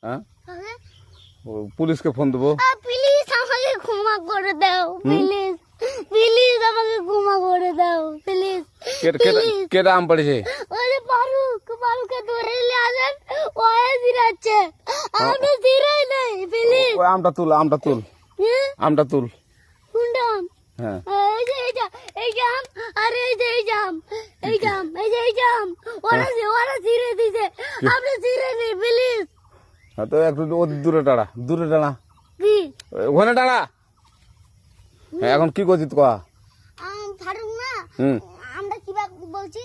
হ্যাঁ কাকে? পুলিশকে ফোন দেবো। প্লিজ আমাকে ক্ষমা করে দাও, প্লিজ প্লিজ আমাকে ক্ষমা করে দাও, প্লিজ প্লিজ। কেটা আম পড়েছে? ওই যে ফারুককে ধরে নিয়ে আসেন, ও জিরাচ্ছে, আমি জিরাই নাই, প্লিজ। ওই আমটা তুল আমটা তুল কোনটা আম? হ্যাঁ এই যে এই যে আম, আর এই যে এই যে আম, এই যে আম, এই যে আম, ওরা জিরে দিছে, আপনি জিরে নেই, প্লিজ। হ্যাঁ, তো একটু দূরে দাঁড়া কি ওখানে দাঁড়া। হ্যাঁ, এখন কি করছিস কয়া? ফারুক না, হুম আমরা কিবা বলছি,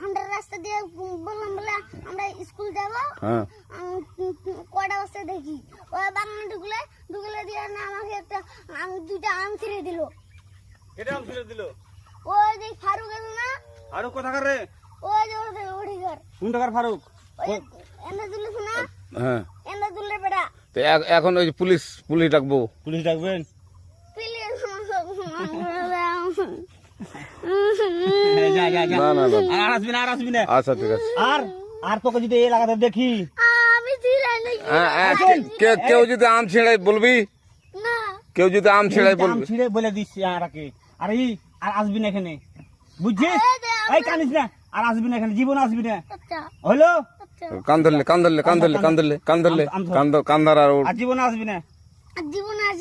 আমরা রাস্তা দিয়ে বললাম বলে আমরা স্কুল যাব, হ্যাঁ কয়টা বস্তা দেখি ওই বাগানে ঢুকলে দিয়ে না আমাকে একটা দুইটা আম ছিঁড়ে দিল। এটা আম ছিঁড়ে দিল? ওই যে ফারুক আছে না, ফারুক কোথাকার রে? ওই যে ওঠি ঘর, কোন টাকার ফারুক? ওই এনে তুলিস না, হ্যাঁ এনে তুললে বেটা, তো এখন ওই পুলিশ ডাকবো। পুলিশ ডাকবেন? প্লিজ যা যা যা, না না না আর আসবি না। আচ্ছা ঠিক আছে। আর তোকে যদি এই লাগাতে দেখি, আমি ছিঁড়াই নাকি কেউ যদি আম ছিঁড়াই বলবি, না, কেউ যদি আম ছিঁড়াই আম বলবি। ছিঁড়ে বলে দিচ্ছি আরাকে, আর আসবি না এখানে, বুঝছিস? এই কানিস না, আর আসবি না এখানে, জীবন আসবি না, আচ্ছা হলো? আচ্ছা, কান ধরলে কান্দার আর আর জীবন আসবি না। জীবন আজ